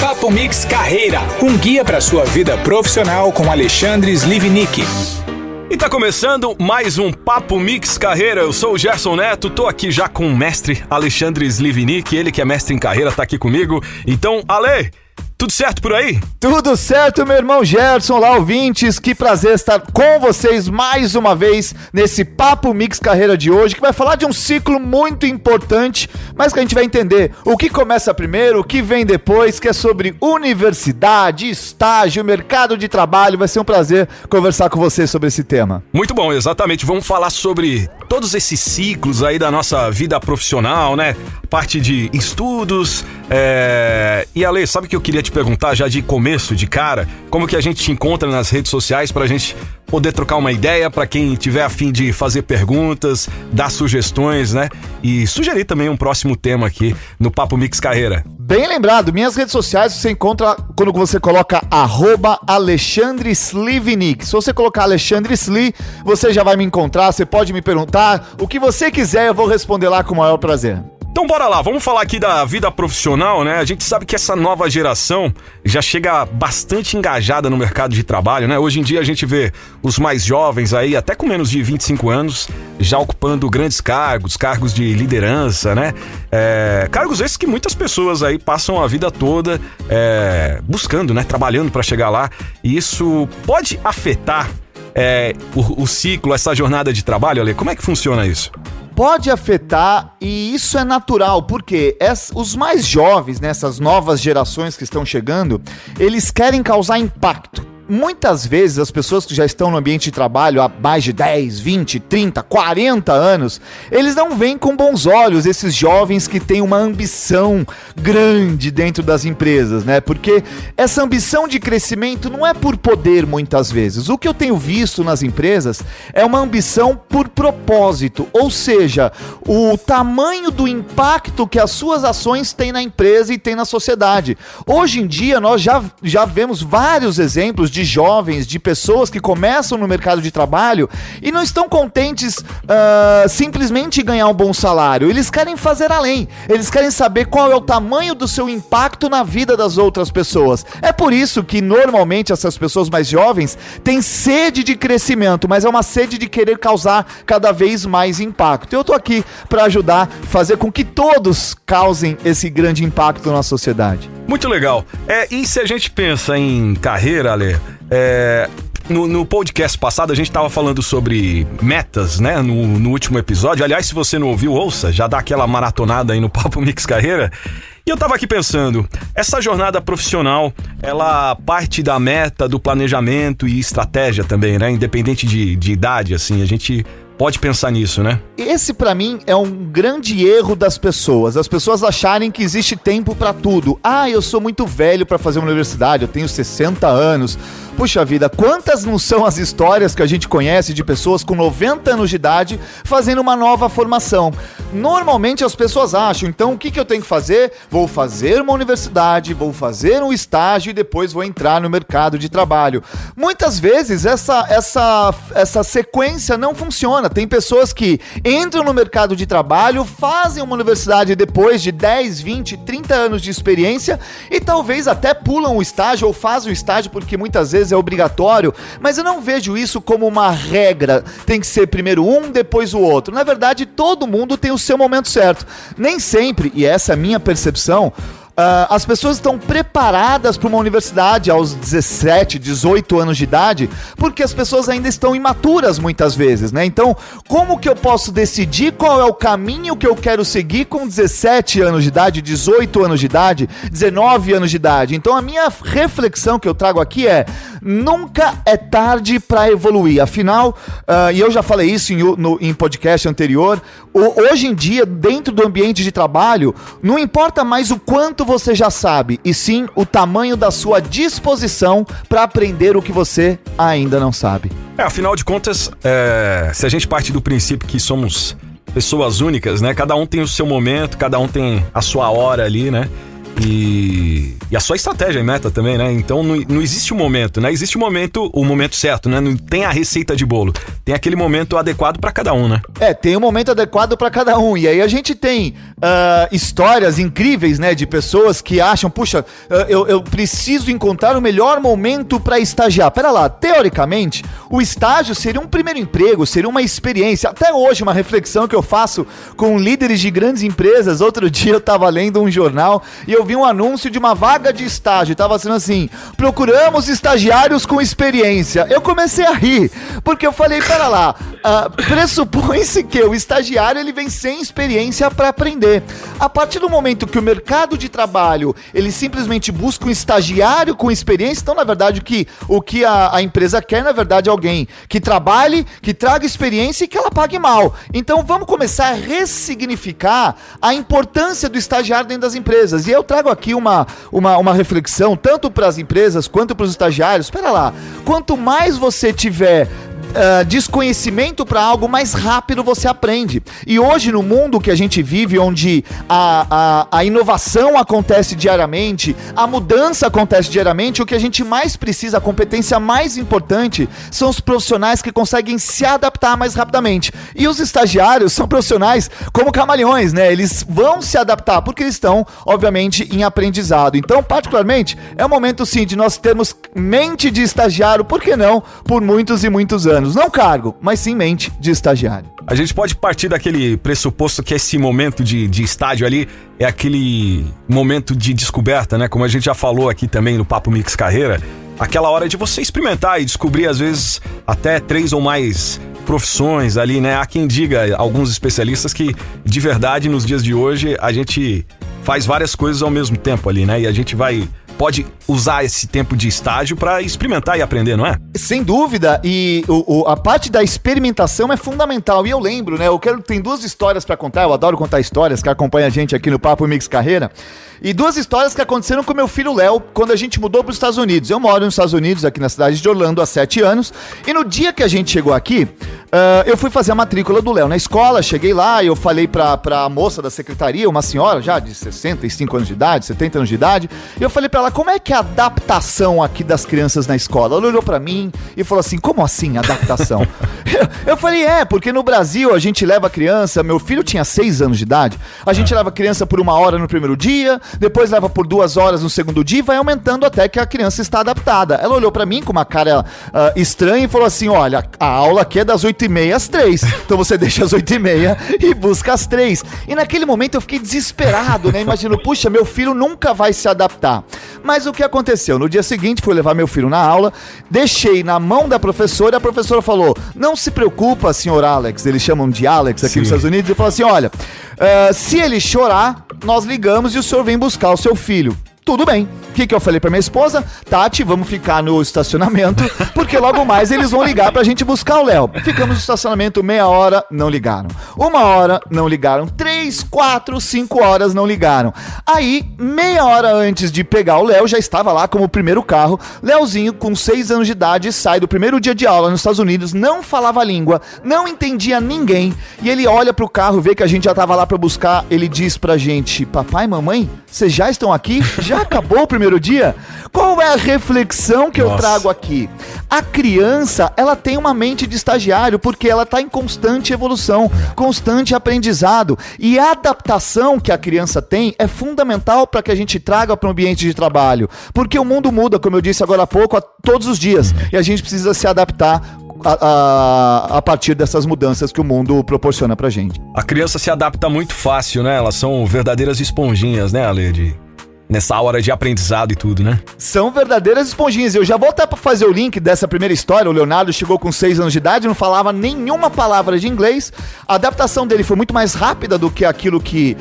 Papo Mix Carreira, um guia para sua vida profissional com Alexandre Slivnik. E tá começando mais um Papo Mix Carreira. Eu sou o Gerson Neto, tô aqui já com o mestre Alexandre Slivnik, ele que é mestre em carreira, tá aqui comigo. Então, Ale, tudo certo por aí? Tudo certo, meu irmão Gerson. Olá, ouvintes, que prazer estar com vocês mais uma vez nesse Papo Mix Carreira de hoje, que vai falar de um ciclo muito importante, mas que a gente vai entender o que começa primeiro, o que vem depois, que é sobre universidade, estágio, mercado de trabalho. Vai ser um prazer conversar com vocês sobre esse tema. Muito bom, exatamente. Vamos falar sobre todos esses ciclos aí da nossa vida profissional, né? Parte de estudos. E Ale, sabe o que eu queria te perguntar já de começo, de cara? Como que a gente te encontra nas redes sociais pra gente poder trocar uma ideia, pra quem tiver a fim de fazer perguntas, dar sugestões, né? E sugerir também um próximo tema aqui no Papo Mix Carreira. Bem lembrado, minhas redes sociais você encontra quando você coloca @Alexandre Slivnik. Se você colocar Alexandre Sli, você já vai me encontrar, você pode me perguntar o que você quiser, eu vou responder lá com o maior prazer. Então bora lá, vamos falar aqui da vida profissional, né? A gente sabe que essa nova geração já chega bastante engajada no mercado de trabalho, né? Hoje em dia a gente vê os mais jovens aí, até com menos de 25 anos, já ocupando grandes cargos de liderança, né? Cargos esses que muitas pessoas aí passam a vida toda buscando, né? Trabalhando para chegar lá. E isso pode afetar o ciclo, essa jornada de trabalho, Ale? Como é que funciona isso? Pode afetar, e isso é natural, porque os mais jovens, nessas novas gerações que estão chegando, eles querem causar impacto. Muitas vezes as pessoas que já estão no ambiente de trabalho há mais de 10, 20, 30, 40 anos, eles não veem com bons olhos esses jovens que têm uma ambição grande dentro das empresas, né? Porque essa ambição de crescimento não é por poder muitas vezes. O que eu tenho visto nas empresas é uma ambição por propósito, ou seja, o tamanho do impacto que as suas ações têm na empresa e têm na sociedade. Hoje em dia nós já vemos vários exemplos de jovens, de pessoas que começam no mercado de trabalho e não estão contentes simplesmente ganhar um bom salário. Eles querem fazer além, eles querem saber qual é o tamanho do seu impacto na vida das outras pessoas. É por isso que normalmente essas pessoas mais jovens têm sede de crescimento, mas é uma sede de querer causar cada vez mais impacto. Eu tô aqui para ajudar, fazer com que todos causem esse grande impacto na sociedade. Muito legal. E se a gente pensa em carreira, Ale, no podcast passado a gente estava falando sobre metas, né? No último episódio. Aliás, se você não ouviu, ouça, já dá aquela maratonada aí no Papo Mix Carreira. E eu tava aqui pensando, essa jornada profissional, ela parte da meta, do planejamento e estratégia também, né? Independente de idade, assim, a gente pode pensar nisso, né? Esse, pra mim, é um grande erro das pessoas. As pessoas acharem que existe tempo pra tudo. Eu sou muito velho pra fazer uma universidade, eu tenho 60 anos. Puxa vida, quantas não são as histórias que a gente conhece de pessoas com 90 anos de idade fazendo uma nova formação? Normalmente as pessoas acham, então o que eu tenho que fazer? Vou fazer uma universidade, vou fazer um estágio e depois vou entrar no mercado de trabalho. Muitas vezes essa sequência não funciona. Tem pessoas que entram no mercado de trabalho, fazem uma universidade depois de 10, 20, 30 anos de experiência e talvez até pulam o estágio ou fazem o estágio porque muitas vezes é obrigatório, mas eu não vejo isso como uma regra, tem que ser primeiro um, depois o outro. Na verdade, todo mundo tem o seu momento certo. Nem sempre, e essa é a minha percepção, as pessoas estão preparadas para uma universidade aos 17, 18 anos de idade, porque as pessoas ainda estão imaturas muitas vezes, né? Então, como que eu posso decidir qual é o caminho que eu quero seguir com 17 anos de idade, 18 anos de idade, 19 anos de idade? Então, a minha reflexão que eu trago aqui é: nunca é tarde para evoluir. Afinal, e eu já falei isso em podcast anterior, hoje em dia, dentro do ambiente de trabalho, não importa mais o quanto você já sabe, e sim o tamanho da sua disposição para aprender o que você ainda não sabe. Afinal de contas, se a gente parte do princípio que somos pessoas únicas, né? Cada um tem o seu momento, cada um tem a sua hora ali, né? E a sua estratégia e meta também, né? Então não existe um momento, né? Existe o momento certo, né? Não tem a receita de bolo. Tem aquele momento adequado pra cada um, né? Tem um momento adequado pra cada um. E aí a gente tem histórias incríveis, né? De pessoas que acham, puxa, eu preciso encontrar o melhor momento pra estagiar. Pera lá, teoricamente, o estágio seria um primeiro emprego, seria uma experiência. Até hoje, uma reflexão que eu faço com líderes de grandes empresas. Outro dia eu tava lendo um jornal e eu vi um anúncio de uma vaga de estágio, tava sendo assim: procuramos estagiários com experiência. Eu comecei a rir, porque eu falei, pera lá, pressupõe-se que o estagiário ele vem sem experiência para aprender. A partir do momento que o mercado de trabalho, ele simplesmente busca um estagiário com experiência, então na verdade o que a empresa quer, na verdade, é alguém que trabalhe, que traga experiência e que ela pague mal. Então vamos começar a ressignificar a importância do estagiário dentro das empresas. E eu trago aqui uma reflexão, tanto para as empresas quanto para os estagiários. Espera lá, quanto mais você tiver desconhecimento para algo, mais rápido você aprende. E hoje, no mundo que a gente vive, onde a inovação acontece diariamente, a mudança acontece diariamente, o que a gente mais precisa, a competência mais importante, são os profissionais que conseguem se adaptar mais rapidamente. E os estagiários são profissionais como camaleões, né? Eles vão se adaptar, porque eles estão, obviamente, em aprendizado. Então, particularmente, é o momento, sim, de nós termos mente de estagiário, por que não, por muitos e muitos anos. Não cargo, mas sim mente de estagiário. A gente pode partir daquele pressuposto que esse momento de estágio ali é aquele momento de descoberta, né? Como a gente já falou aqui também no Papo Mix Carreira, aquela hora de você experimentar e descobrir, às vezes, até 3 ou mais profissões ali, né? Há quem diga, alguns especialistas, que de verdade, nos dias de hoje, a gente faz várias coisas ao mesmo tempo ali, né? E a gente pode usar esse tempo de estágio para experimentar e aprender, não é? Sem dúvida, e a parte da experimentação é fundamental. E eu lembro, né? Tem 2 histórias para contar, eu adoro contar histórias, que acompanha a gente aqui no Papo Mix Carreira. E 2 histórias que aconteceram com meu filho Léo, quando a gente mudou para os Estados Unidos. Eu moro nos Estados Unidos, aqui na cidade de Orlando, há 7 anos. E no dia que a gente chegou aqui, eu fui fazer a matrícula do Léo na escola. Cheguei lá e eu falei pra moça da secretaria, uma senhora já de 65 anos de idade, 70 anos de idade. E eu falei pra ela, como é que é a adaptação aqui das crianças na escola? Ela olhou pra mim e falou assim, como assim adaptação? Eu falei, porque no Brasil a gente leva a criança, meu filho tinha 6 anos de idade, a gente leva a criança por 1 hora no primeiro dia, depois leva por 2 horas no segundo dia e vai aumentando até que a criança está adaptada. Ela olhou pra mim com uma cara estranha e falou assim, olha, a aula aqui é das 8h30 às 3, então você deixa às 8h30 e busca às 3. E naquele momento eu fiquei desesperado, né? Imagino, puxa, meu filho nunca vai se adaptar. Mas o que aconteceu? No dia seguinte, fui levar meu filho na aula, deixei na mão da professora, e a professora falou, não se preocupa, senhor Alex, eles chamam de Alex aqui nos Estados Unidos, e falou assim, olha, se ele chorar, nós ligamos e o senhor vem buscar o seu filho. Tudo bem. O que eu falei pra minha esposa? Tati, vamos ficar no estacionamento, porque logo mais eles vão ligar pra gente buscar o Léo. Ficamos no estacionamento meia hora, não ligaram. 1 hora, não ligaram. 3, 4, 5 horas, não ligaram. Aí, meia hora antes de pegar o Léo, já estava lá como o primeiro carro. Léozinho, com 6 anos de idade, sai do primeiro dia de aula nos Estados Unidos, não falava a língua, não entendia ninguém. E ele olha pro carro, vê que a gente já tava lá pra buscar, ele diz pra gente, papai, mamãe, vocês já estão aqui? Já acabou o primeiro dia? Qual é a reflexão que eu trago aqui? A criança, ela tem uma mente de estagiário porque ela está em constante evolução, constante aprendizado. E a adaptação que a criança tem é fundamental para que a gente traga para o ambiente de trabalho. Porque o mundo muda, como eu disse agora há pouco, todos os dias. E a gente precisa se adaptar a partir dessas mudanças que o mundo proporciona pra gente. A criança se adapta muito fácil, né? Elas são verdadeiras esponjinhas, né, Ale? Nessa hora de aprendizado e tudo, né? São verdadeiras esponjinhas. Eu já vou até fazer o link dessa primeira história. O Leonardo chegou com 6 anos de idade, não falava nenhuma palavra de inglês. A adaptação dele foi muito mais rápida do que aquilo que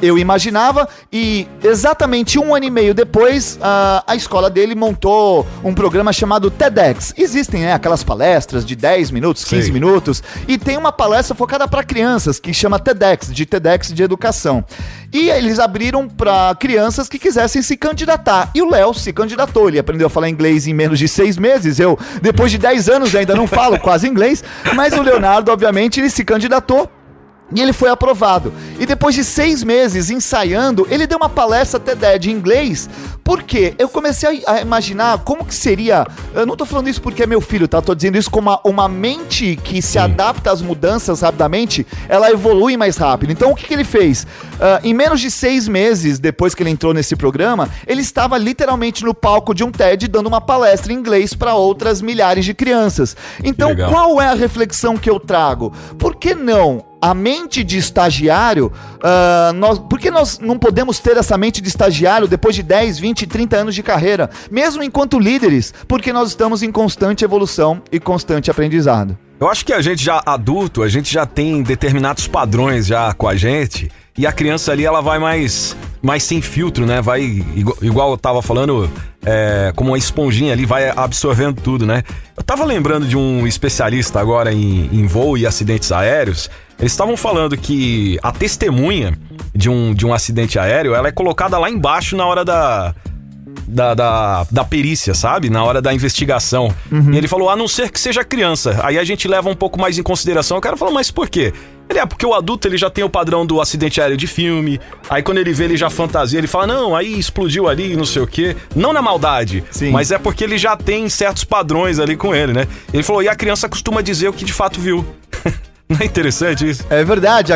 eu imaginava. E exatamente 1 ano e meio depois, a escola dele montou um programa chamado TEDx. Existem, né, aquelas palestras de 10 minutos, 15 minutos. E tem uma palestra focada para crianças que chama TEDx de educação. E eles abriram para crianças que quisessem se candidatar. E o Léo se candidatou. Ele aprendeu a falar inglês em menos de 6 meses. Eu, depois de 10 anos, ainda não falo quase inglês. Mas o Leonardo, obviamente, ele se candidatou. E ele foi aprovado. E depois de 6 meses ensaiando, ele deu uma palestra TED de inglês. Por quê? Eu comecei a imaginar como que seria... Eu não tô falando isso porque é meu filho, tá? Tô dizendo isso como uma mente que se adapta às mudanças rapidamente, ela evolui mais rápido. Então, o que ele fez? Em menos de 6 meses, depois que ele entrou nesse programa, ele estava literalmente no palco de um TED dando uma palestra em inglês para outras milhares de crianças. Então, qual é a reflexão que eu trago? Por que não... A mente de estagiário, por que nós não podemos ter essa mente de estagiário depois de 10, 20, 30 anos de carreira, mesmo enquanto líderes? Porque nós estamos em constante evolução e constante aprendizado. Eu acho que a gente já adulto, a gente já tem determinados padrões já com a gente, e a criança ali ela vai mais sem filtro, né? Vai, igual eu tava falando, como uma esponjinha ali, vai absorvendo tudo, né? Eu tava lembrando de um especialista agora em voo e acidentes aéreos. Eles estavam falando que a testemunha de um acidente aéreo, ela é colocada lá embaixo na hora da perícia, sabe? Na hora da investigação. E ele falou, a não ser que seja criança. Aí a gente leva um pouco mais em consideração. O cara falou, mas por quê? Porque o adulto ele já tem o padrão do acidente aéreo de filme. Aí quando ele vê, ele já fantasia. Ele fala, não, aí explodiu ali, não sei o quê. Não na maldade, sim, mas é porque ele já tem certos padrões ali com ele, né? Ele falou, e a criança costuma dizer o que de fato viu. Não é interessante isso? É verdade,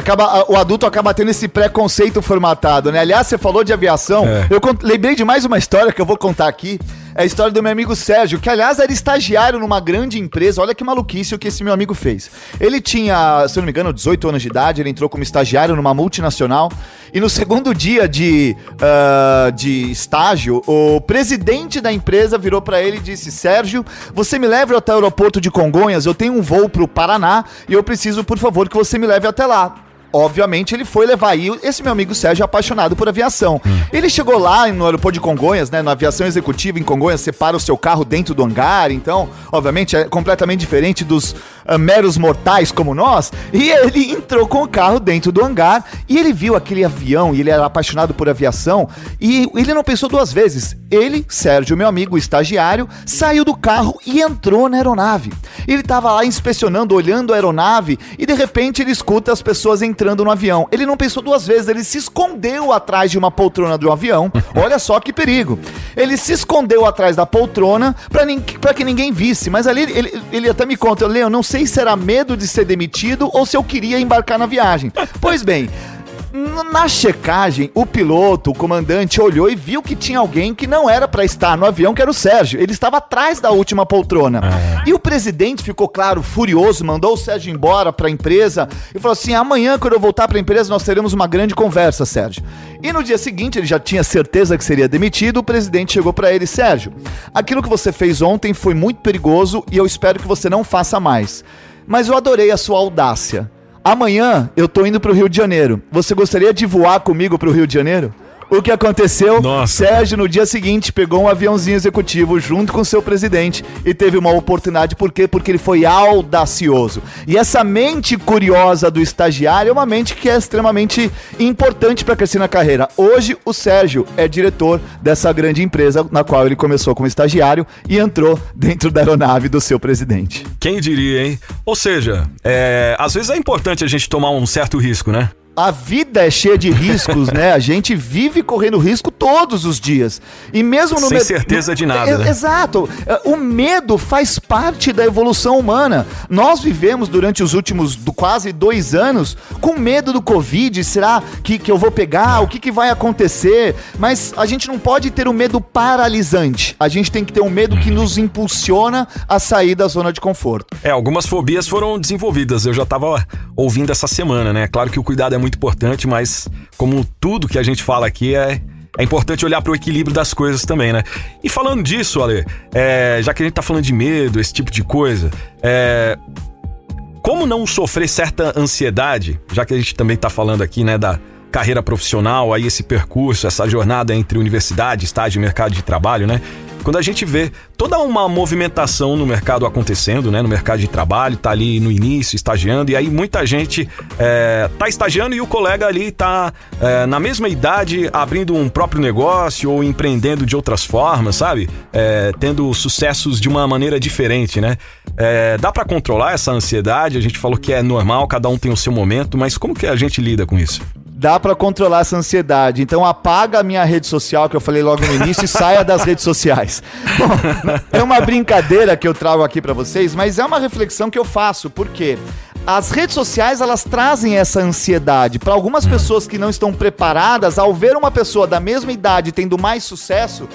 o adulto acaba tendo esse preconceito formatado, né? Aliás, você falou de aviação, eu lembrei de mais uma história que eu vou contar aqui. É a história do meu amigo Sérgio, que aliás era estagiário numa grande empresa. Olha que maluquice o que esse meu amigo fez. Ele tinha, se eu não me engano, 18 anos de idade, ele entrou como estagiário numa multinacional. E no segundo dia de estágio, o presidente da empresa virou pra ele e disse, Sérgio, você me leva até o aeroporto de Congonhas, eu tenho um voo pro Paraná e eu preciso, por favor, que você me leve até lá. Obviamente ele foi levar aí, esse meu amigo Sérgio é apaixonado por aviação. Ele chegou lá no aeroporto de Congonhas, né, na aviação executiva em Congonhas, você para o seu carro dentro do hangar, então, obviamente é completamente diferente dos meros mortais como nós, e ele entrou com o carro dentro do hangar, e ele viu aquele avião, e ele era apaixonado por aviação, e ele não pensou duas vezes. Ele, Sérgio, meu amigo estagiário, saiu do carro e entrou na aeronave. Ele estava lá inspecionando, olhando a aeronave, e de repente ele escuta as pessoas entrando no avião. Ele não pensou duas vezes, ele se escondeu atrás de uma poltrona do avião. Olha só que perigo. Ele se escondeu atrás da poltrona pra que ninguém visse, mas ali ele até me conta, eu não sei se era medo de ser demitido ou se eu queria embarcar na viagem. Pois bem, na checagem, o piloto, o comandante, olhou e viu que tinha alguém que não era pra estar no avião, que era o Sérgio. Ele estava atrás da última poltrona. E o presidente ficou, claro, furioso, mandou o Sérgio embora pra empresa e falou assim, amanhã, quando eu voltar pra empresa, nós teremos uma grande conversa, Sérgio. E no dia seguinte, ele já tinha certeza que seria demitido, o presidente chegou pra ele, Sérgio, aquilo que você fez ontem foi muito perigoso e eu espero que você não faça mais. Mas eu adorei a sua audácia. Amanhã eu tô indo pro Rio de Janeiro. Você gostaria de voar comigo pro Rio de Janeiro? O que aconteceu? Nossa. Sérgio, no dia seguinte, pegou um aviãozinho executivo junto com seu presidente e teve uma oportunidade. Por quê? Porque ele foi audacioso. E essa mente curiosa do estagiário é uma mente que é extremamente importante para crescer na carreira. Hoje, o Sérgio é diretor dessa grande empresa na qual ele começou como estagiário e entrou dentro da aeronave do seu presidente. Quem diria, hein? Ou seja, às vezes é importante a gente tomar um certo risco, né? A vida é cheia de riscos, né? A gente vive correndo risco todos os dias. E mesmo no sem certeza de nada, né? Exato. O medo faz parte da evolução humana. Nós vivemos durante os últimos quase 2 anos com medo do Covid. Será que eu vou pegar? O que vai acontecer? Mas a gente não pode ter um medo paralisante. A gente tem que ter um medo que nos impulsiona a sair da zona de conforto. Algumas fobias foram desenvolvidas. Eu já tava ouvindo essa semana, né? Claro que o cuidado é muito importante, mas como tudo que a gente fala aqui é importante olhar para o equilíbrio das coisas também, né? E falando disso, Ale, já que a gente tá falando de medo, esse tipo de coisa, como não sofrer certa ansiedade, já que a gente também tá falando aqui, né, da carreira profissional, aí esse percurso, essa jornada entre universidade, estágio e mercado de trabalho, né? quando a gente vê toda uma movimentação no mercado acontecendo, né? No mercado de trabalho, tá ali no início, estagiando, e aí muita gente tá estagiando e o colega ali tá na mesma idade abrindo um próprio negócio ou empreendendo de outras formas, sabe? Tendo sucessos de uma maneira diferente, né? Dá pra controlar essa ansiedade? A gente falou que é normal, cada um tem o seu momento, mas como que a gente lida com isso? Dá pra controlar essa ansiedade. Então apaga a minha rede social, que eu falei logo no início, e saia das redes sociais. Bom, é uma brincadeira que eu trago aqui pra vocês, mas é uma reflexão que eu faço. Por quê? As redes sociais, elas trazem essa ansiedade. Para algumas pessoas que não estão preparadas, ao ver uma pessoa da mesma idade tendo mais sucesso,